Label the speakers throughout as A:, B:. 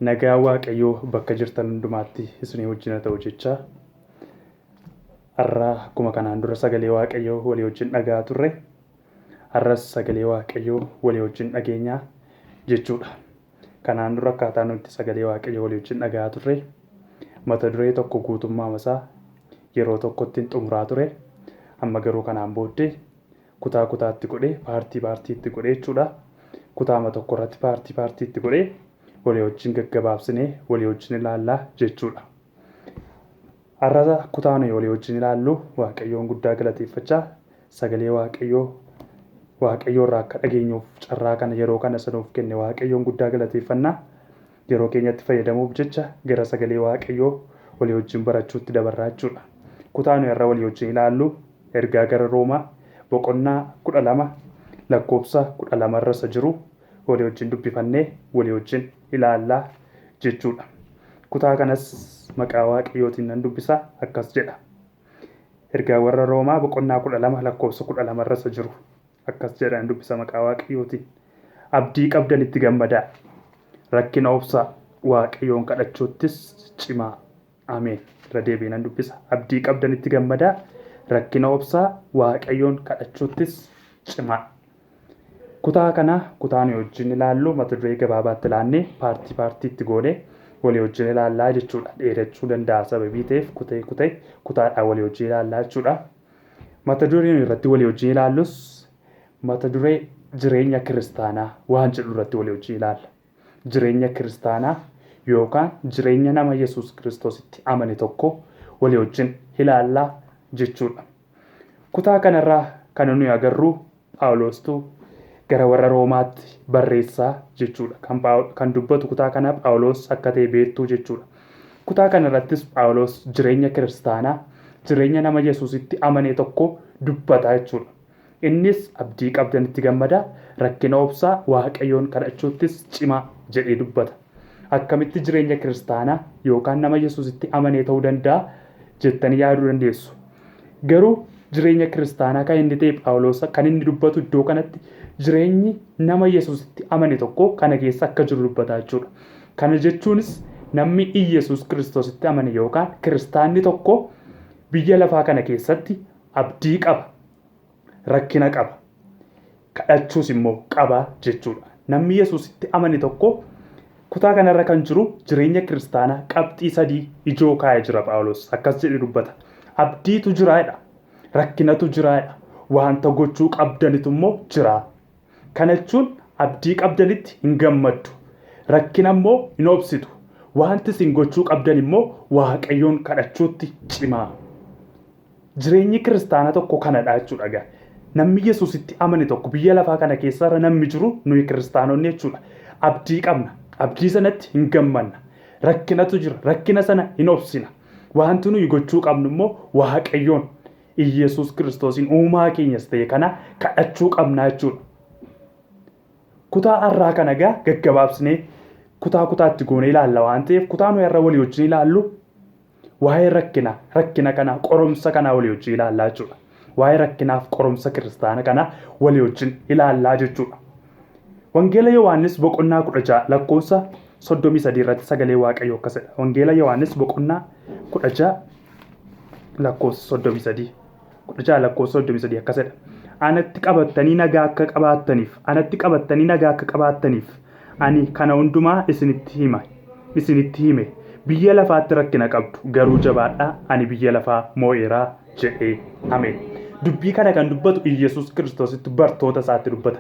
A: Nagaa Waaqayyoo bakka jirtan hundumaatti isinii wajjin haa ta'u jecha har'a akkuma kanaan dura sagalee Waaqayyoo walii wajjin dhagaa turre har'as sagalee Waaqayyoo walii wajjin dhageenyaa jechuudha. Kanaan dura akkaataa nuti sagalee Waaqayyoo walii wajjin dhagaa turre mata duree tokko guutummaa isaa yeroo tokkotti xumuraa ture. Amma garuu kanaan booddee kutaa kutaatti godhee paartiitti godhee jechuudha. Kutaama tokko irratti paartiitti godhee walii wajjin gaggabaabsinee walii wajjin ilaallaa jechuudha. Har'a kutaan walii wajjin ilaallu Waaqayyoon guddaa galateeffachaa sagalee Waaqayyoo irraa akka dhageenyuuf carraa kana yeroo kana sanuuf kenne Waaqayyoon guddaa galateeffannaa yeroo keenyatti fayyadamuuf jecha gara sagalee Waaqayyoo walii wajjin barachuutti dabarraa jechuudha. Kutaan har'a walii wajjin ilaallu ergaa gara Roomaa boqonnaa 12 lakkoofsa 12 irra jiru walii wajjin dubbifannee walii wajjin ilaallaa jechuudha. Kutaa kanas maqaa Waaqayyootiin nan dubbisa akkas jedha. Ergaa warra Roomaa boqonnaa 12 lakkoofsa 12 irra jiru akkas jedhaan dubbisa maqaa Waaqayyootiin. Abdii qabdanitti gammadaa. Rakkina obsaa Waaqayyoon kadhachuuttis cimaa. Ameen. Irra deebiin nan dubbisa. Abdii qabdanitti gammadaa. Rakkina obsaa Waaqayyoon kadhachuuttis cimaa. Kutaa kana kutaan wajjin ilaallu mata duree gabaabaatti ilaannee paartiitti goonee walii wajjin ilaallaa jechuudha. Dheerachuu danda'a sababii ta'eef kutaadhaan walii wajjin ilaallaa jechuudha. Mata dureen irratti walii wajjin ilaallus mata duree jireenya kiristaanaa waan jedhu irratti walii wajjin ilaalla. Jireenya kiristaanaa yookaan jireenya nama Yesuus Kiristoositti amane tokko walii wajjin ilaallaa jechuudha. Kutaa kanarraa kan nuyi agarru Phaawulostuu gara warra Roomaatti barreessaa jechuudha. Kan dubbatu kutaa kana Phaawulos akka ta'e beektuu jechuudha. Kutaa kanarrattis Phaawulos jireenya kiristaanaa jireenya nama Yesuusitti amane tokko dubbata jechuudha. Innis abdii qabdanitti gammadaa rakkina obsaa Waaqayyoon kadhachuuttis cimaa jedhee dubbata. Akkamitti jireenya kiristaanaa yookaan nama Yesuusitti amane ta'uu danda'a jettanii yaaduu dandeessu. Garuu jireenya kiristaanaa kan inni ta'e Phaawulos kan inni dubbatu iddoo kanatti jireenyi nama Yesuusitti amane tokko kana keessa akka jiru dubbata jechuudha. Kana jechuunis namni Yesuus Kiristoositti amane yookaan kiristaanni tokko biyya lafaa kana keessatti abdii qaba, rakkina qaba, kadhachuus immoo qaba jechuudha. Namni Yesuusitti amane tokko kutaa kanarra kan jiru jireenya kiristaanaa qabxii 3 ijoo kaa'ee jira Phaawulos akkas jedhee dubbata. Abdiitu jiraadha, rakkinatu jiraadha, wanta gochuu qabdanitu immoo jira. Kana jechuun abdii qabdanitti hin gammaddu, rakkina immoo hin obsitu, wanti isin gochuu qabdan immoo Waaqayyoon kadhachuutti cimaa. Jireenyi kiristaanaa tokko kanadha jechuudha. Namni Yesuusitti amane tokko biyya lafaa kana keessarra namni jiru nuyi kiristaanonni jechuudha. Abdii qabna, abdii sanatti hin gammanna. Rakkinatu jira, rakkina sana hin obsina. Wanti nuyi gochuu qabnu immoo Waaqayyoon Yesuus Kiristoosiin uumaa keenyas ta'e kana kadhachuu qabna jechuudha. Kutaa har'aa kana gaggabaabsinee kutaatti goonee ilaalla waan ta'eef kutaa nuyi har'a walii wajjin ilaallu waa'ee rakkina kanaa qoromsa kanaa walii wajjin ilaallaa jechuudha. Waa'ee rakkinaaf qoromsa kiristaana kanaa walii wajjin ilaallaa jechuudha. Wangeela Yohaannis boqonnaa 16 lakkoofsa 33 irratti sagalee Waaqayyoo akkas jedha. Wangeela Yohaannis boqonnaa 16 lakkoofsa 33. 16 lakkoofsa 33 akkas jedha. Anatti qabattanii nagaa akka qabaattaniif ani kana hundumaa isinitti hime. Biyya lafaatti rakkina qabdu garuu jabaadhaa ani biyya lafaa moo'eeraa jedhee ameen. Dubbii kana kan dubbatu Yesuus Kiristoositti bartoota isaatti dubbata.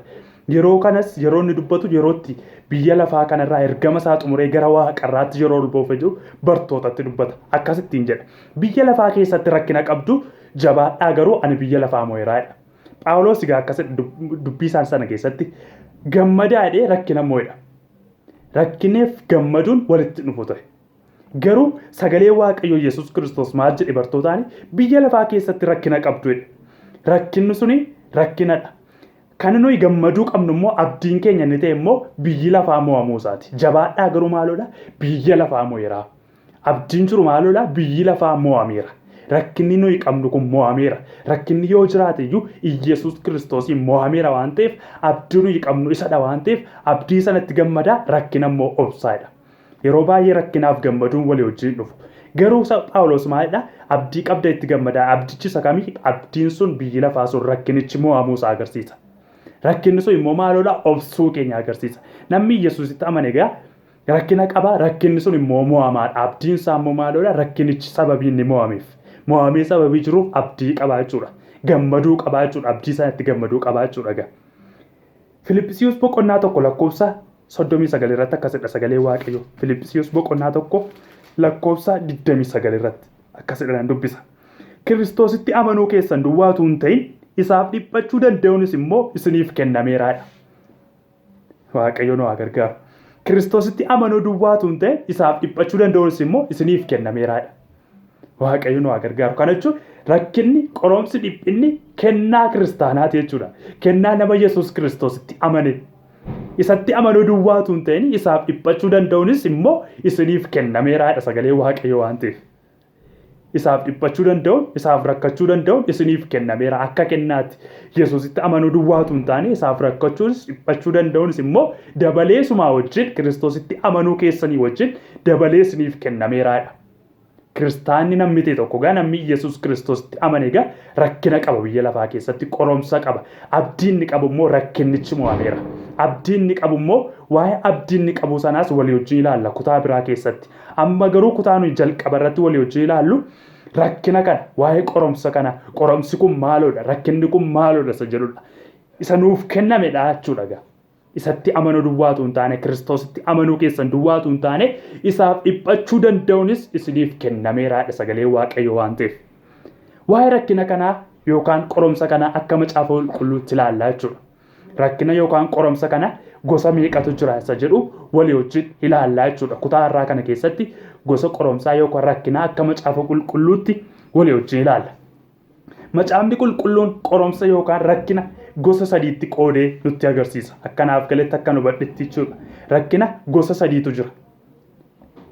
A: Yeroo kanas yeroo inni dubbatu yerootti biyya lafaa kanarraa ergama isaa xumuree gara waaqarraatti yeroo ol ba'uuf jiru bartootatti dubbata. Akkasittiin jedha. Biyya lafaa keessatti rakkina qabdu jabaadhaa garuu ani biyya lafaa moo'eeraadha. Phaawulos akkas dubbii isaan sana keessatti gammadaadhee rakkina moo'edha. Rakkineef gammaduun walitti dhufu ture. Garuu sagalee Waaqayyoo Yesuus Kiristoos maal jedhe bartootaan biyya lafaa keessatti rakkina qabdu. Rakkinni suni rakkinadha. Kan nuyi gammaduu qabnu immoo abdiin keenya inni ta'e immoo biyyi lafaa moo'amuu isaati. Jabaadhaa garuu maalodha? Biyya lafaa moo'eera. Abdiin jiru maalodha? Biyyi lafaa moo'ameera. Rakkinni nuyi qabnu kun moo'ameera. Rakkinni yoo jiraate iyyuu Yesuus Kiristoosiin moo'ameera waan ta'eef abdii nuyi qabnu isadha waan ta'eef abdii sanatti gammadaa rakkina immoo obsaadha. Yeroo baay'ee rakkinaaf gammaduun walii wajjin dhufu. Garuu Phaawulos maalidha? Abdii qabda itti gammadaa. Abdichi isa kamii? Abdiin sun biyyi lafaa sun rakkinichi mo'amuu isaa agarsiisa. Rakkinni sun immoo maalodha? Obsuu keenya agarsiisa. Namni Yesuusitti amane egaa rakkina qaba. Rakkinni sun immoo mo'amaadha. Abdiin isaa immoo maalodha? Rakkinichi sababii inni mo'ameef. Mo'amee sababii jiruuf abdii qabaa jechuudha. Gammaduu qabaa jechuudha. Abdii isaa itti gammaduu qabaa jechuudha egaa. Filiphisiiyuus boqonnaa 1 lakkoofsa 39 irratti akkasidha sagalee Waaqayyoo. Filiphisiiyuus boqonnaa 1 lakkoofsa 29 irratti akkasidhaan dubbisa. Kiristoositti amanuu keessan duwwaatu hin ta'in isaaf dhiphachuu danda'uunis immoo isiniif kennameeraadha. Waaqayyo nu haa gargaaru. Kiristoositti amanuu duwwaatu hin ta'in isaaf dhiphachuu danda'uunis immoo isiniif kennameeraadha. Waaqayyo nu haa gargaaru. Kana jechuun rakkinni, qoromsi, dhiphinni kennaa kiristaanaati jechuudha. Kennaa nama Yesuus Kiristoositti amane. Isatti amanuu duwwaatu hin ta'in isaaf dhiphachuu danda'uunis immoo isiniif kennameeraadha sagalee Waaqayyo waan ta'eef. Isaaf dhiphachuu danda'uun, isaaf rakkachuu danda'uun isiniif kennameera akka kennaatti. Yesuusitti amanuu duwwaatu hin taane isaaf rakkachuunis dhiphachuu danda'uunis immoo dabalee sumaa wajjin Kiristoositti amanuu keessanii wajjin dabalee isiniif kennameeraadha. Kiristaanni namni ta'e tokko gaa namni Yesuus Kiristoositti amane gaa rakkina qaba biyya lafaa keessatti, qoromsa qaba. Abdiin inni qabu immoo rakkinnichi mo'ameera. Abdiin inni qabu immoo waa'ee abdiin inni qabu sanaas walii wajjin ilaalla kutaa biraa keessatti. Amma garuu kutaa nuyi jalqaba irratti walii wajjin ilaallu rakkina kana, waa'ee qoromsa kana, qoromsi kun maaloodha, rakkinni kun maaloodha isa jedhudha. Isa nuuf kennamedha jechuudha gaa. Isatti amanuu duwwaatu hin taane, Kiristoositti amanuu keessan duwwaatu hin taane, isaaf dhiphachuu danda'uunis isiniif kennameeraadha sagalee Waaqayyo waan ta'eef. Waa'ee rakkina kanaa yookaan qoromsa kanaa akka macaafa qulqulluutti ilaallaa jechuudha. Rakkina yookaan qoromsa kana gosa meeqatu jira isa jedhu walii wajjin ilaallaa jechuudha. Kutaa har'aa kana keessatti gosa qoromsaa yookaan rakkinaa akka macaafa qulqulluutti walii wajjin ilaalla. Macaafni qulqulluun qoromsa yookaan rakkina gosa sadiitti qoodee nutti agarsiisa. Akkanaaf galatti akka nu badhetti jechuudha. Rakkina gosa sadiitu jira.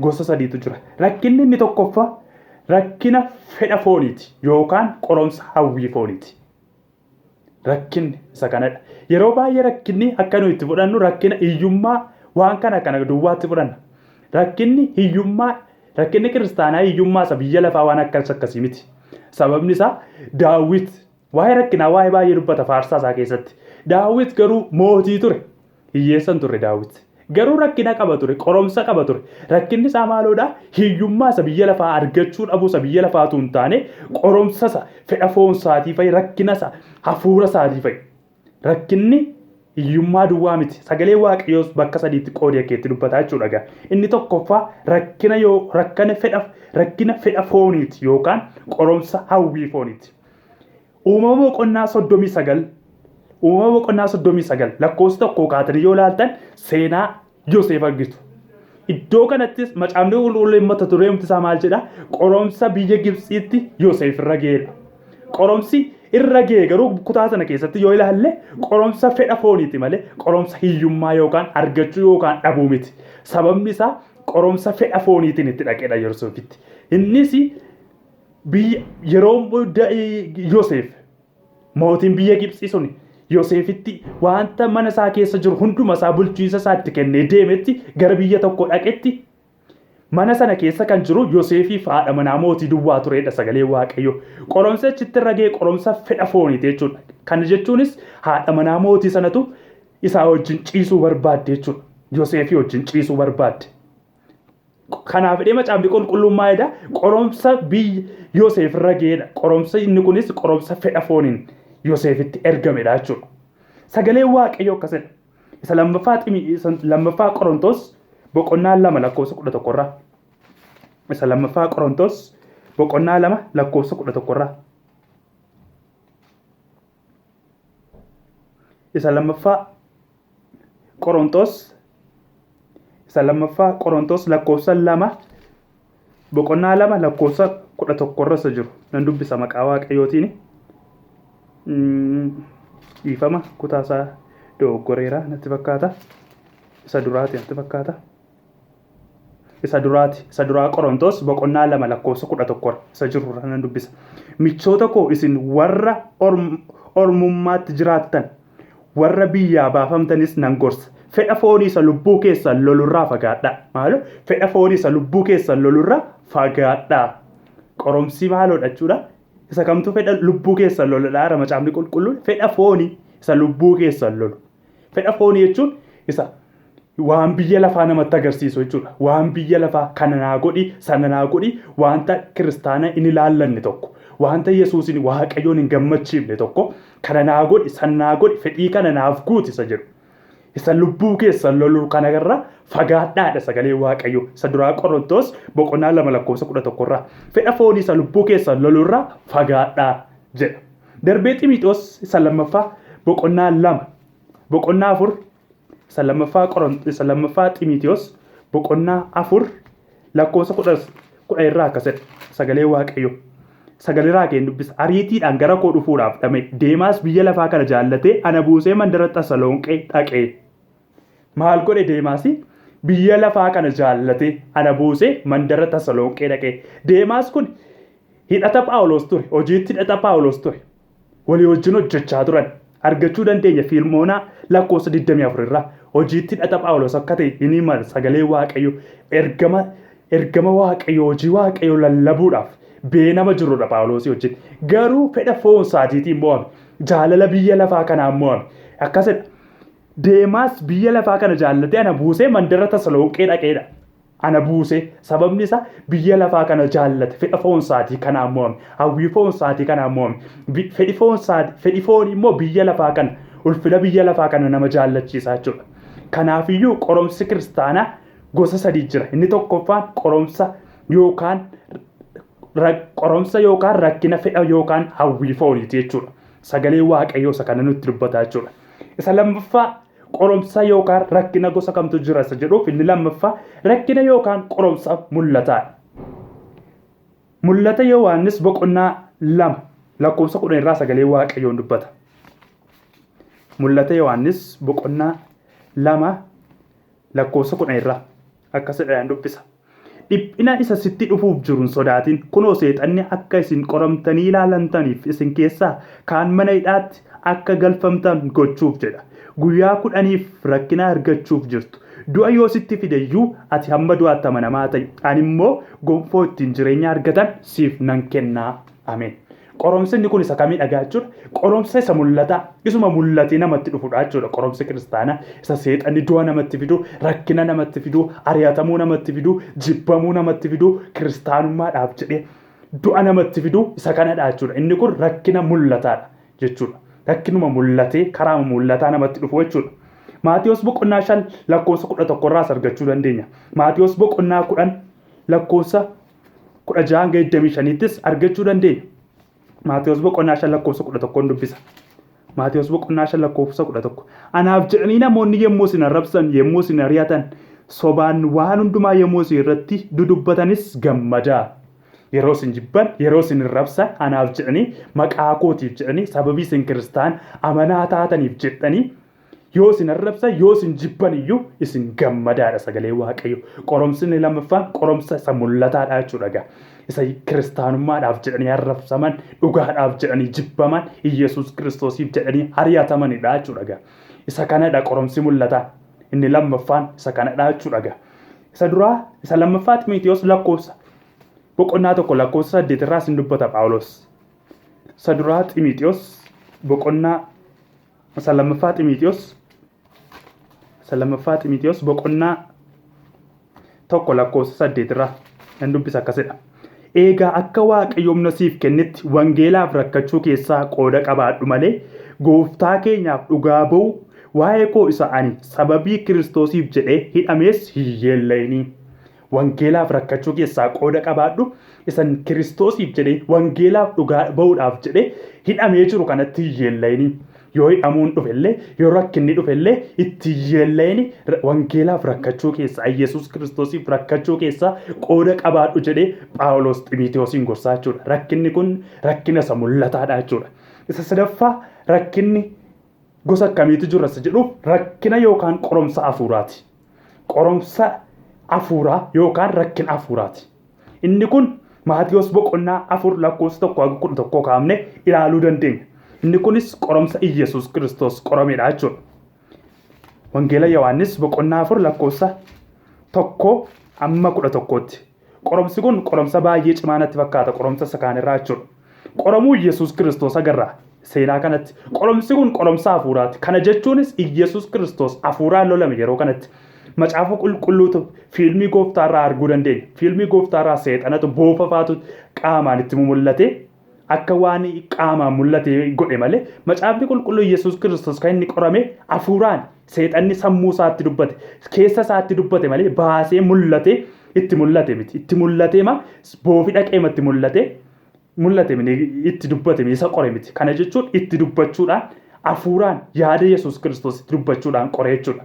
A: Gosa sadiitu jira. Rakkinni inni tokkoffaa rakkina fedha fooniiti yookaan qoromsa hawwii fooniiti. Rakkinni isa kanadha. Yeroo baay'ee rakkinni akka nuyi itti fudhannu rakkina hiyyummaa waan kana duwwaatti fudhanna. Rakkinni hiyyummaa, rakkinni kiristaanaa hiyyummaa isa biyya lafaa waan akkasii miti. Sababni isaa Daawit waa'ee rakkinaa waa'ee baay'ee dubbata faarsaa isaa keessatti. Daawit garuu mootii ture. Hiyyeessan ture Daawit. Garuu rakkina qaba ture, qoromsa qaba ture. Rakkinni isaa maaloodha? Hiyyummaa isa biyya lafaa argachuu dhabuu isa biyya lafaatu hin taane qoromsa isa fedha foon isaatii fa'i, rakkina isa hafuura isaatii fa'i. Rakkinni hiyyummaa duwwaa miti. Sagalee Waaqayyoos bakka sadiitti qoodee akkeetti dubbataa jechuudha. Inni tokkoffaa rakkina fedha fooniiti yookaan qoromsa hawwii fooniiti. Uumama boqonnaa 39 lakkoofsa 1 kaatanii yoo ilaaltan seenaa Yoosef argitu. Iddoo kanattis macaafni qulqulluun mata dureen isaa maal jedha? Qoromsa biyya Gibxiitti Yoosef irra ga'edha. Qoromsi irra ga'e garuu kutaa sana keessatti yoo ilaalle qoromsa fedha fooniiti malee qoromsa hiyyummaa yookaan argachuu yookaan dhabuu miti. Sababni isaa qoromsa fedha fooniitiin itti dhaqedha Yoosefitti. Innis yeroo Yoosef mootiin biyya Gibxii sun Yoosefitti wanta mana isaa keessa jiru hunduma isaa bulchiinsa isaatti kennee deemetti gara biyya tokko dhaqetti mana sana keessa kan jiru Yoosefiif haadha manaa mootii duwwaa turedha sagalee Waaqayyo. Qoromsa achitti irra ga'e qoromsa fedha fooniiti jechuudha. Kana jechuunis haadha manaa mootii sanatu isaa wajjin ciisuu barbaadde jechuudha. Yoosefii wajjin ciisuu barbaadde. Kanaaf macaafni qulqulluun maalidha? Qoromsa biyya Yoosef irra ga'edha. Qoromsa inni kunis qoromsa fedha fooniin Yoosefitti ergamedha jechuudha. Sagalee Waaqayyo akkasidha. Isa lammaffaa Qorontos boqonnaa 2 lakkoofsa 11 irraa. Isa lammaffaa Qorontos boqonnaa 2 lakkoofsa 11 irraa. Isa lammaffaa Qorontos lakkoofsa 2 boqonnaa 2 lakkoofsa 11 irra jiru. Nan dubbisa maqaa Waaqayyootiin. Dhiifama kutaa isaa dogoggoreera natti fakkaata. Isa duraati natti fakkaata. Isa duraa Qorontos boqonnaa 2 lakkoofsa 11 isa jiru nan dubbisa. Michoota koo isin warra ormummaatti jiraattan, warra biyyaa baafamtanis nan gorsa. fedha foonii isa lubbuu keessan lolurraa fagaadhaa. Maaloo fedha foonii isa lubbuu keessan lolurraa fagaadhaa. Qoromsi maaloodha jechuudha. Isa kamtu fedha lubbuu keessan loludha. Macaafni qulqulluun fedha foonii isa lubbuu keessan lolu. Fedha foonii jechuun isa waan biyya lafaa namatti agarsiisu jechuudha. Waan biyya lafaa kana naa godhi sana naa godhi wanta kiristaana inni ilaallanne tokko wanta Yesuusin Waaqayyoon hin gammachiifne tokko kana naa godhi sana naa godhi fedhii kana naaf guuti isa jedhu. Isa lubbuu keessan loluu kana irraa fagaadhaadha sagalee Waaqayyoo. Isa duraa Qorontos boqonnaa 2:11 irraa fedha foonii isa lubbuu keessan loluu irraa fagaadhaa jedha. Darbee Xiimotewos isa lammaffaa boqonnaa 2 boqonnaa 4 isa lammaffaa Xiimotewos boqonnaa 4 lakkoofsa 10 irraa akkasidha. Sagalee Waaqayyoo. Sagalee raageen dubbisa. Ariitiidhaan gara koo dhufuudhaaf dhame. Deemaas biyya lafaa kana jaallatee ana buusee mandara Tasalonqee dhaqee. Maal godhe Deemaasi? Biyya lafaa kana jaallatee ana buusee mandara Tasalonqee dhaqee. Deemaas kun hidhata Phaawulos ture. Hojiitti hidhata Phaawulos ture. Walii wajjin hojjechaa turan. Argachuu dandeenya Fiilmoonaa lakkoofsa 24 irraa. Hojiitti hidhata Phaawulos akka ta'e inni mala sagalee Waaqayyoo ergama Waaqayyoo hojii Waaqayyoo lallabuudhaaf beenama jirudha Phaawulosii wajjin. Garuu fedha foon isaatiitiin mo'ame. Jaalala biyya lafaa kanaan mo'ame. Akkasidha. Deemaas biyya lafaa kana jaallatee ana buusee mandara Tasalonqee dhaqeedha. Ana buusee sababni isaa biyya lafaa kana jaallate fedha foon isaatii kanaan mo'ame. Hawwii foon isaatii kanaan mo'ame. Fedhi foon immoo biyya lafaa kana ulfina biyya lafaa kana nama jaallachiisaa jechuudha. Kanaafiyyuu qoromsi kiristaanaa gosa 3 jira. Inni tokkoffaan qoromsa yookaan rakkina fedha yookaan hawwii fooniiti jechuudha. Sagalee Waaqayyoo isa kana nutti dubbataa jechuudha. Isa lammaffaa qoromsa yookaan rakkina gosa kamtu jira isa jedhuuf inni lammaffaa rakkina yookaan qoromsa mul'ataadha. Mul'ata Yohaannis boqonnaa 2 lakkoofsa 10 irraa sagalee Waaqayyoon dubbata. Mul'ata Yohaannis boqonnaa 2 lakkoofsa 10 irraa akkasidhaan dubbisa. Dhiphina isa sitti dhufuuf jiru hin sodaatin. Kunoo seexanni akka isin qoramtanii ilaalantaniif isin keessaa kaan mana hidhaatti akka galfamtan gochuuf jedha. Guyyaa 10 rakkina argachuuf jirtu. Du'a yoo sitti fideyyuu ati hamma du'aatti amanamaa ta'i. Ani immoo gonfoo ittiin jireenya argatan siif nan kennaa. Ameen. Qoromsi kun isa kamii dhagaa jechuudha. Qoromsa isa mul'ataa. Isuma mul'atee namatti dhufudha jechuudha. Qoromsi kiristaanaa isa seexanni du'a namatti fidu, rakkina namatti fidu, ari'atamuu namatti fidu, jibbamuu namatti fidu, kiristaanummaadhaaf jedhee du'a namatti fidu isa kanadha jechuudha. Inni kun rakkina mul'ataadha jechuudha. Rakkinuma mul'atee karaa mul'ataa namatti dhufu jechuudha. Maatiyos boqonnaa 5 lakkoofsa 11 irraas argachuu dandeenya. Maatiyos boqonnaa 10 lakkoofsa 16-25 argachuu dandeenya. Maatiyos boqonnaa 5 lakkoofsa 11 dubbisa. Maatiyos boqonnaa 5 lakkoofsa 11. Anaaf jedhanii namoonni yemmuu isin arrabsan, yemmuu isin ari'atan, sobaan waan hundumaa yemmuu isin irratti dudubbatanis gammadaa. Yeroo isin jibban, yeroo isin arrabsan anaaf jedhanii maqaa kootiif jedhanii sababii isin kiristaan amanaa taataniif jedhanii yoo isin arrabsan, yoo isin jibban iyyuu isin gammadaadha sagalee Waaqayyoo. Qoromsni lammaffaan qoromsa isa mul'ataadha jechuudha. Isa kiristaanummaadhaaf jedhanii arrabsaman, dhugaadhaaf jedhanii jibbaman, Iyesuus Kiristoosiif jedhanii ari'atamanidha jechuudha. Isa kanadha qoromsi mul'ataa. Inni lammaffaan isa kanadha jechuudha. Isa duraa isa lammaffaa Xiimotewos lakkoofsa boqonnaa 1 lakkoofsa 8 irraa sin dubbata Phaawulos. Isa duraa Xiimotewos boqonnaa isa lammaffaa Xiimotewos boqonnaa 1 lakkoofsa 8 irraa nan dubbisa akkasidha. Eegaa akka Waaqayyo humna siif kennetti wangeelaaf rakkachuu keessaa qooda qabaadhu malee gooftaa keenyaaf dhugaa ba'uu waa'ee koo isa ani sababii Kiristoosiif jedhee hidhamees hin yeellayni. Wangeelaaf rakkachuu keessaa qooda qabaadhu isan Kiristoosiif jedhee wangeelaaf dhugaa ba'uudhaaf jedhee hidhamee jiru kanatti hin yeellayni. Yoo hidhamuun dhufellee yoo rakkinni dhufellee itti yeellayni wangeelaaf rakkachuu keessaa Iyesuus Kiristoosiif rakkachuu keessaa qooda qabaadhu jedhee Phaawulos Xiimotewosiin gorsaa jechuudha. Rakkinni kun rakkina isa mul'ataadha jechuudha. Isa sadaffaa rakkinni gosa akkamiitu jira jedhuuf rakkina yookaan qoromsa hafuuraati. Qoromsa hafuuraa yookaan rakkina hafuuraati. Inni kun Maatiyos boqonnaa 4 lakkoofsa 1-11 kaafne ilaaluu dandeenya. Inni kunis qoromsa Iyesuus Kiristoos qoramedha jechuudha. Wangeela Yohaannis boqonnaa 4 lakkoofsa 1-11tti. Qoromsi kun qoromsa baay'ee cimaa natti fakkaata qoromsa isa kaan irraa jechuudha. Qoramuu Yesuus Kiristoos agarra seenaa kanatti. Qoromsi kun qoromsa hafuuraati. Kana jechuunis Yesuus Kiristoos hafuuraan lolame yeroo kanatti. Macaafa qulqulluutu fiilmii gooftaarraa arguu dandeenya. Fiilmii gooftaarraa seexanatu boofafaatu qaamaan itti mul'ate. Akka waan qaamaan mul'ate godhe malee macaafni qulqulluu Yesuus Kiristoos kan inni qorame hafuuraan seexanni sammuu isaatti dubbate keessa isaatti dubbate malee baasee mul'ate itti mul'ate miti. Itti mul'ate ma boofi dhaqee itti mul'ate itti dubbate isa qore miti. Kana jechuun itti dubbachuudhaan hafuuraan yaada Yesuus Kiristoos itti dubbachuudhaan qore jechuudha.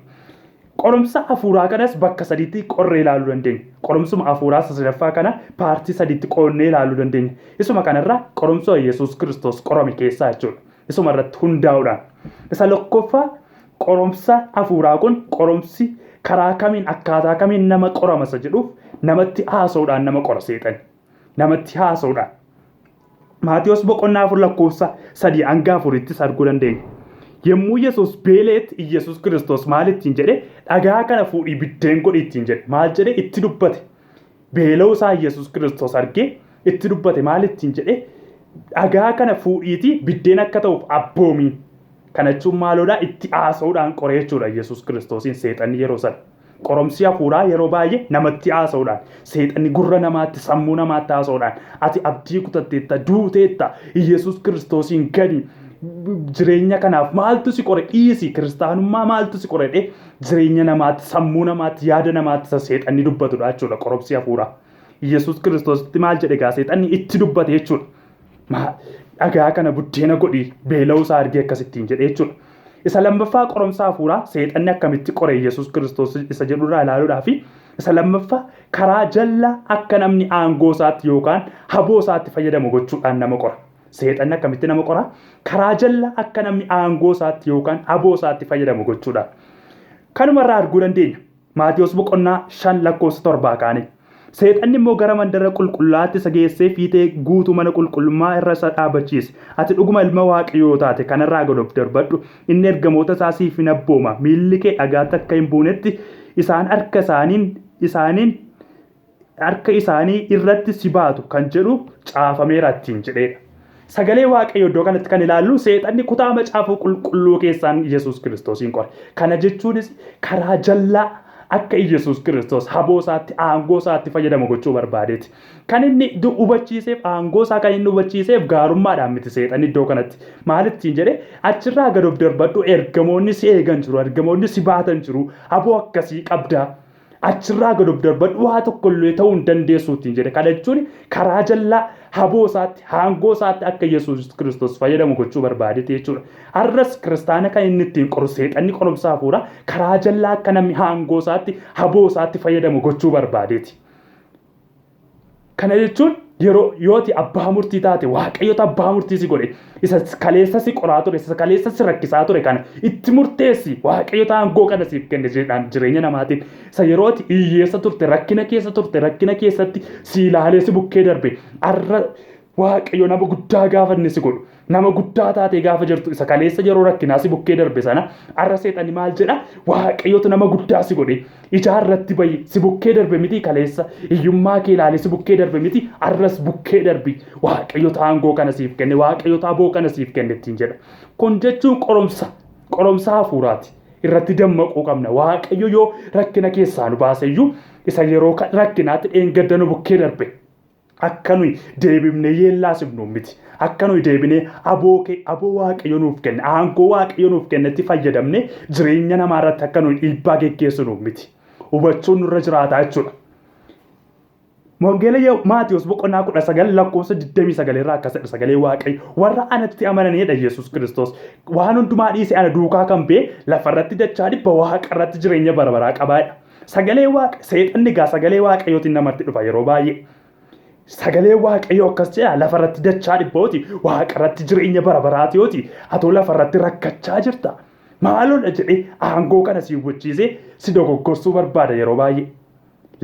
A: Qoromsa hafuuraa kanas bakka sadiitti qorree ilaaluu dandeenya. Qoromsuma hafuuraa sadaffaa kana paartii sadiitti qoonnee ilaaluu dandeenya. Isuma kanarraa qoromsa Yesuus Kiristoos qorame keessaa jechuudha. Isuma irratti hundaa'uudhaan. Isa lakkoffaa qoromsa hafuuraa kun qoromsi karaa kamiin akkaataa kamiin nama qoramasa jedhuuf namatti haasa'uudhaan nama qora seexan. Namatti haasa'uudhaan. Maatiyos boqonnaa 4 lakkoofsa 3-4 arguu dandeenya. Yemmuu Yesuus beeleetti Yesuus Kiristoos maal ittiin jedhe dhagaa kana fuudhii biddeen godhi ittiin jedhe maal jedhe itti dubbate. Beela'uu isaa Yesuus Kiristoos argee itti dubbate maal ittiin jedhe dhagaa kana fuudhiiti biddeen akka ta'uuf abboomii. Kana jechuun maaloodhaa itti haasa'uudhaan qoree jechuudha Yesuus Kiristoosiin seexanni yeroo sana. Qoromsi hafuuraa yeroo baay'ee namatti haasa'uudhaan seexanni gurra namaatti sammuu namaatti haasa'uudhaan ati abdii kutatteetta duuteetta Yesuus Kiristoosiin gadi. Jireenya kanaaf maaltu si qore dhiisi kiristaanummaa maaltu si qore jireenya namaatti sammuu namaatti yaada namaatti seexanni dubbatudha jechuudha qoromsi hafuuraa. Yesuus Kiristoositti maal jedhe gaa seexanni itti dubbate jechuudha. Dhagaa kana buddeena godhi beela'uu isaa argee akkasittiin jedhe jechuudha. Isa lammaffaa qoromsa hafuuraa seexanni akkamitti qore Yesuus Kiristoos isa jedhurraa ilaaluudhaa fi isa lammaffaa karaa jallaa akka namni aangoo isaatti yookaan haboo isaatti fayyadamu gochuudhaan nama qora. Seexanni akkamitti nama qora karaa jallaa akka namni aangoo isaatti yookaan haboo isaatti fayyadamu gochuudhaan. Kanumarraa arguu dandeenya. Maatiyos boqonnaa 5 lakkoofsa 7 kaane. Seexanni immoo gara mandara qulqullaatti isa geessee fiitee guutuu mana qulqullummaa irra isa dhaabachiise. Ati dhuguma ilma Waaqayyoo taate kanarraa gad of darbadhu. Inni ergamoota isaa siif hin abbooma. Miilli kee dhagaatti akka hin buunetti isaan harka isaanii irratti si baatu kan jedhu caafameera ittiin jedheedha. Sagalee Waaqayyoo iddoo kanatti kan ilaallu seexanni kutaa macaafa qulqulluu keessaan Yesuus Kiristoosiin qore. Kana jechuunis karaa jallaa akka Yesuus Kiristoos haboo isaatti aangoo isaatti fayyadamu gochuu barbaadeeti. Kan inni hubachiiseef aangoo isaa kan inni hubachiiseef gaarummaadhaan miti seexanni iddoo kanatti. Maal ittiin jedhe achirraa gad of darbadhu ergamoonni si eegan jiru ergamoonni si baatan jiru haboo akkasii qabdaa. Achirraa gad of darbadhu waa tokkollee ta'uu hin dandeessu ittiin jedhe. Kana jechuun karaa jallaa haboo isaatti aangoo isaatti akka Yesuus Kiristoos fayyadamu gochuu barbaadeeti jechuudha. Arras kiristaana kan inni ittiin qoru seexanni qoromsa hafuuraa karaa jallaa akka namni aangoo isaatti haboo isaatti fayyadamu gochuu barbaadeeti. Kana jechuun yooti abbaa murtii taate Waaqayyoota abbaa murtii si godhe isa kaleessa si qoraa ture isa kaleessa si rakkisaa ture kana itti murteessi Waaqayyoota aangoo kana siif kenne jireenya namaatiin isa yerooti hiyyeessa turte rakkina keessatti si ilaalee si bukkee darbe arra Waaqayyo nama guddaa gaafa inni si godhu nama guddaa taate gaafa jirtu isa kaleessa yeroo rakkinaa si bukkee darbe sana arra seexanni maal jedha Waaqayyoota nama guddaa si godhe ijaarratti bayi si bukkee darbe miti kaleessa hiyyummaa kee ilaalee si bukkee darbe miti arras bukkee darbi Waaqayyoota aangoo kana siif kenne Waaqayyoota haboo kana siif kenne ittiin jedha. Kun jechuun qoromsa hafuuraati. Irratti dammaquu qabna. Waaqayyo yoo rakkina keessaa nu baaseyyuu isa yeroo rakkinaatti dheengadda nu bukkee darbe. Akka nuyi deebifnee yeellaasifnu miti. Akka nuyi deebinee haboo Waaqayyo nuuf kenne aangoo Waaqayyo nuuf kennetti fayyadamne jireenya namaa irratti akka nuyi dhiibbaa geggeessinu miti. Hubachuun nurra jiraata jechuudha. Wangeela Maatiyos boqonnaa 19 lakkoofsa 29 irraa akkas jedha sagalee Waaqayyo warra anatti amananiidha Yesuus Kiristoos waan hundumaa dhiisee ana duukaa kan ba'e lafarratti dachaa dhibba Waaqa irratti jireenya bara baraa qabaadha. Sagalee Waaqa seexanni gaa sagalee Waaqayyootiin namatti dhufa yeroo baay'ee. Sagalee Waaqayyoo akkas jedha lafarratti dachaa dhibbooti Waaqa irratti jireenya bara baraatiyooti atoo lafarratti rakkachaa jirta. Maaloodha jedhee aangoo kana si hubachiisee si dogoggorsuu barbaada yeroo baay'ee.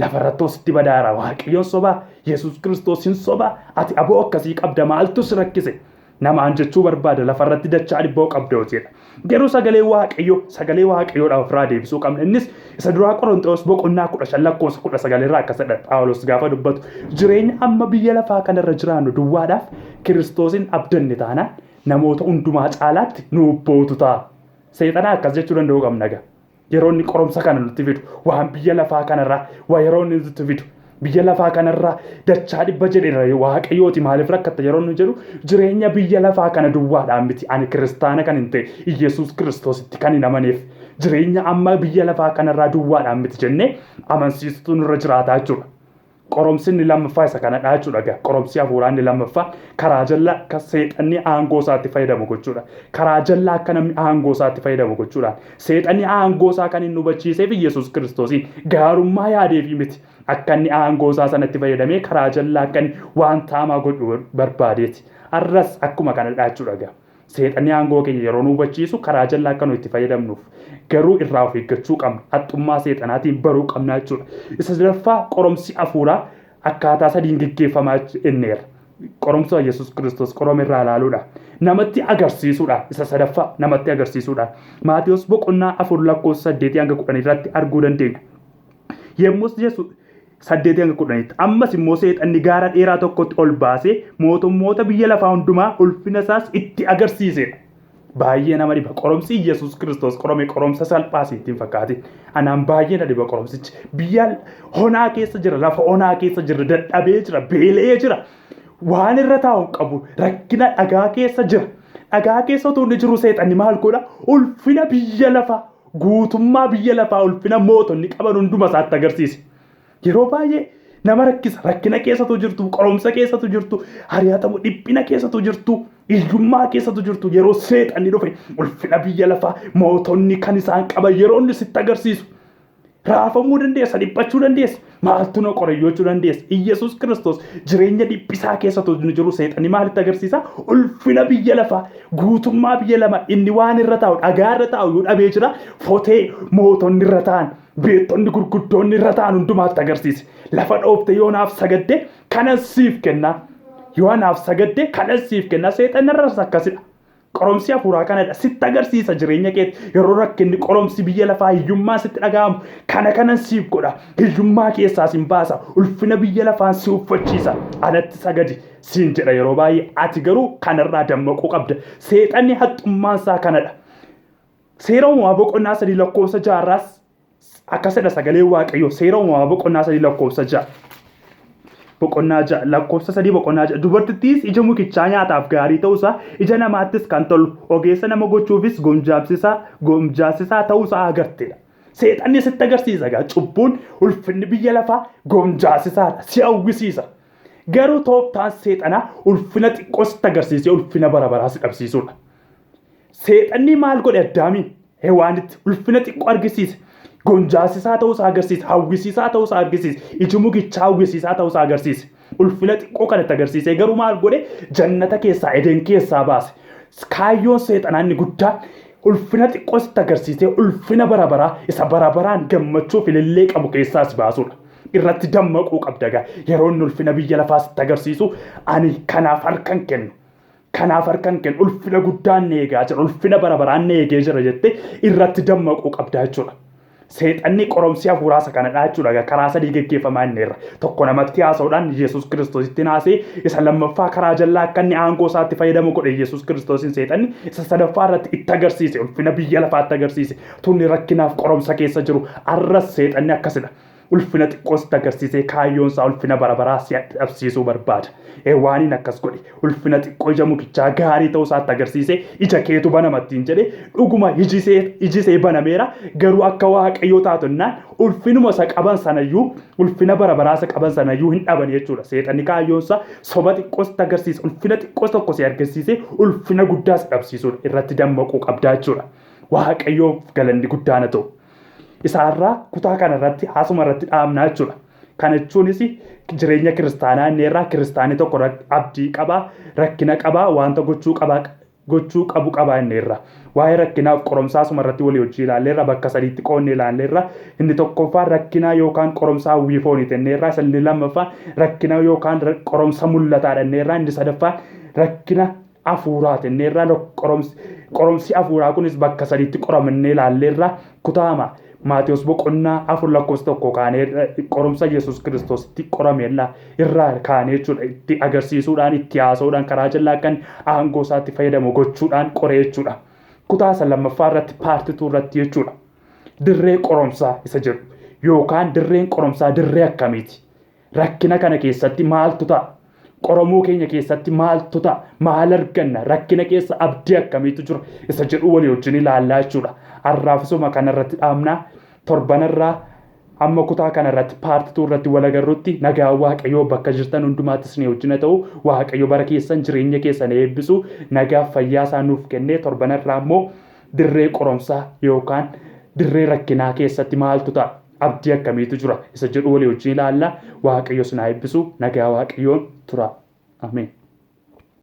A: Lafarratti sitti badaara Waaqayyoon sobaa Yesuus Kiristoos hin sobaa ati aboo akkasii qabda maaltu si rakkise namaan jechuu barbaada lafarratti dachaa dhibboo qabdootidha. Garuu sagalee waaqayyoodhaaf ofirraa deebisuu qabna. Innis isa duraa Qorontos boqonnaa 15 lakkoofsa 19 irraa akkasidha Phaawulos gaafa dubbatu jireenya amma biyya lafaa kanarra jiraannu duwwaadhaaf Kiristoosin abdanne taanaan namoota hundumaa caalaatti nu bootu ta'a. Seexanaa akkas jechuu danda'uu qabna gaa. Yeroo inni qoromsa kana nutti fidu waan biyya lafaa kanarraa waa yeroo inni nutti fidu biyya lafaa kanarraa dachaa dhibba jedheera waaqayyooti maaliif rakkatta yeroo nu jedhu jireenya biyya lafaa kana duwwaadhaan miti ani kiristaana kan hin ta'e Iyesuus Kiristoositti kan hin amaneef jireenya amma biyya lafaa kanarraa duwwaadhaan miti jennee amansiistuu nurra jiraataa jechuudha. Qoromsi inni lammaffaa isa kanadha jechuudha gaa. Qoromsi hafuuraa inni lammaffaa karaa jallaa akka seexanni aangoo isaatti fayyadamu gochuudha. Karaa jallaa akka namni aangoo isaatti fayyadamu gochuudha. Seexanni aangoo isaa kan inni hubachiiseef Iyesuus Kiristoosiin gaarummaa yaadeefi miti. Akka inni aangoo isaa sanatti fayyadamee karaa jallaa akka inni waan taamaa godhu barbaadeeti. Arras akkuma kanadha jechuudha gaa. Seexanni aangoo keenya yeroo nu hubachiisu karaa jallaa akka nu itti fayyadamnuuf garuu irraa of eeggachuu qabna. Haxxummaa seexanaatiin baruu qabna jechuudha. Isa sadaffaa qoromsi hafuuraa akkaataa sadiin gaggeeffamaa jenneera. Qoromsa Yesuus Kiristoos qorome irraa ilaaluudha. Namatti agarsiisuudha. Isa sadaffaa namatti agarsiisuudha. Maatiyos boqonnaa 4 lakkoofsa 8 hanga 10 irratti arguu dandeenya. Yemmus Yesuus 8 hanga 10tti ammas immoo seexanni gaara dheeraa tokkotti ol baasee mootummoota biyya lafaa hundumaa ulfina isaas itti agarsiisedha. Baay'ee nama dhiba qoromsi Yesuus Kiristoos qorome qoromsa salphaas ittiin fakkaatin. Anaan baay'ee na dhiba qoromsichi. Biyya onaa keessa jira, lafa onaa keessa jira, dadhabee jira, beela'ee jira. Waan irra taa'u qabu rakkina dhagaa keessa jira. Dhagaa keessa otoo inni jiru seexanni maal godha? Ulfina biyya lafaa, guutummaa biyya lafaa ulfina mootonni qaban hunduma isaatti agarsiise. Yeroo baay'ee nama rakkisa rakkina keessatu jirtu qoromsa keessatu jirtu hariyaatamu dhiphina keessatu jirtu iyyummaa keessatu jirtu yeroo seexanni dhufe ulfina biyya lafaa mootonni kan isaan qaban yeroo inni sitti agarsiisu raafamuu dandeessa dhiphachuu dandeessa maaltu na qorayyoochuu dandeessa. Iyesuus Kiristoos jireenya dhiphisaa keessatu jiru seexanni maalitti agarsiisa? Ulfina biyya lafaa guutummaa biyya lama inni waan irra taa'u dhagaa irra taa'u yoo dhabee jira fotee mootonni irra ta'an beektonni gurguddoonni irra ta'an hundumaatti agarsiise. Lafa dhoofte yoo naaf sagadde kanan siif kenna. Yoo naaf sagadde kanan siif kenna. Seexanni irras akkasidha. Qoromsi hafuuraa kanadha. Sitti agarsiisa jireenya keetti yeroo rakkinni qoromsi biyya lafaa hiyyummaa sitti dhaga'amu kanan siif godha. Hiyyummaa keessaa sin baasa. Ulfina biyya lafaan si uffachiisa. Anatti sagadi siin jedha yeroo baay'ee. Ati garuu kanarraa dammaquu qabda. Seexanni haxxummaan isaa kanadha. Seera uumamaa boqonnaa 3 lakkoofsa 6 akkasidha sagalee waaqayyoo. Seera uumamaa boqonnaa 3 lakkoofsa 6. Boqonnaa 6 lakkoofsa 3 boqonnaa 6 dubartittiis ija mukichaa nyaataaf gaarii ta'uusaa ija namaattis kan tolu ogeessa nama gochuufis gomjaasisaa ta'uusaa agarteedha. Seexanni sitti agarsiisa gaa cubbuun ulfinni biyya lafaa gomjaasisaadha si hawwisiisa. Garuu tooftaan seexanaa ulfina xiqqoo sitti agarsiisee ulfina bara baraa si dhabsiisuudha. Seexanni maal godhe Addaamiin Hewaanitti ulfina xiqqoo argisiise. Gonjaasisaa ta'uusaa agarsiisa. Hawwisiisaa ta'uusaa agarsiisa. Iji mukichaa hawwisiisaa ta'uusaa agarsiisa. Ulfina xiqqoo kanatti agarsiisee garuu maal godhe jannata keessaa Eden keessaa baase. Kaayyoon seexanaa inni guddaan ulfina xiqqoo sitti agarsiisee ulfina bara baraa isa bara baraan gammachuu filillee qabu keessaa si baasuudha. Irratti dammaquu qabda gaa yeroo inni ulfina biyya lafaa sitti agarsiisu ani kanaaf harkan kennu. Kanaaf harkan kennu ulfina guddaan ni eegaa jira ulfina bara baraan ni eegee jira jettee irratti dammaquu qabda jechuudha. Seexanni qoromsi hafuuraa kanadha jechuudha. Karaa sadii gaggeeffamaa inneerra. Tokko namatti haasa'uudhaan Yesuus Kiristoositti naasee isa lammaffaa karaa jallaa akka inni aangoo isaatti fayyadamu godhe Yesuus Kiristoosin seexanni isa sadaffaa irratti itti agarsiise ulfina biyya lafaatti agarsiise. Tunni rakkinaaf qoromsa keessa jiru arras seexanni akkasidha. Ulfina xiqqoo sitti agarsiisee kaayyoon isaa ulfina bara baraa si dhabsiisuu barbaada. Waaniin akkas godhe ulfina xiqqoo ija mukichaa gaarii ta'uu isaatti agarsiisee ija keetu banamattiin jedhee dhuguma ijisee banameera garuu akka waaqayyoo taatonnaan ulfinuma isa qaban sanayyuu ulfina bara baraa isa qaban sanayyuu hin dhaban jechuudha. Seexanni kaayyoon isaa soba xiqqoo sitti agarsiise ulfina xiqqoo tokko si agarsiisee ulfina guddaa si dhabsiisuudha. Irratti dammaquu qabdaa jechuudha. Waaqayyoof galanni guddaan haa ta'u. Isaarraa kutaa kanarratti haasuma irratti dhaabnaa jechuudha. Kana jechuunis jireenya kiristaanaa inni irraa kiristaanii tokko abdii qabaa, rakkina qabaa, wanta gochuu qabu qabaa inni irraa. Waa'ee rakkinaaf qoromsaa asuma irratti walii hojii ilaalleerra bakka sadiitti qoonnee ilaalleerra. Inni tokkoffaan rakkinaa yookaan qoromsaa hawwii fooniiti inni irraa. Inni lammaffaan rakkina yookaan qoromsa mul'ataadha inni irraa. Inni sadaffaan rakkina hafuuraati irraa qoromsi hafuuraa kunis bakka sadiitti qoramannee ilaalleerra kutaama Maatiyos boqonnaa 4:1 kaanee qoromsa Yesuus Kiristoositti qorameella irraa kaanee jechuudha itti agarsiisuudhaan itti haasa'uudhaan karaa jalaa kan aangoo isaatti fayyadamu gochuudhaan qoree jechuudha. Kutaa isa lammaffaa irratti paartii 2 irratti jechuudha. Dirree qoromsaa isa jedhu yookaan dirreen qoromsaa dirree akkamiiti? Rakkina kana keessatti maaltu ta'a? Qoramuu keenya keessatti maaltu ta'a? Maal arganna? Rakkina keessa abdii akkamiitu jira? Isa jedhu walii wajjin ilaallaa jechuudha. Arraafisuma kanarratti dhaabnaa torbanarraa amma kutaa kanarratti paartii 2 irratti wal agarruutti nagaa Waaqayyoo bakka jirtan hundumaattis ni wajjin ta'u Waaqayyo bara keessan jireenya keessan eebbisu nagaa fayyaa isaa nuuf kennee torbanarraa immoo dirree qoromsaa yookaan dirree rakkinaa keessatti maaltu ta'a? Abdii akkamiitu jira? Isa jedhu walii wajjin ilaalla. Waaqayyo sinaa eebbisu nagaa Waaqayyoon tura. Ameen.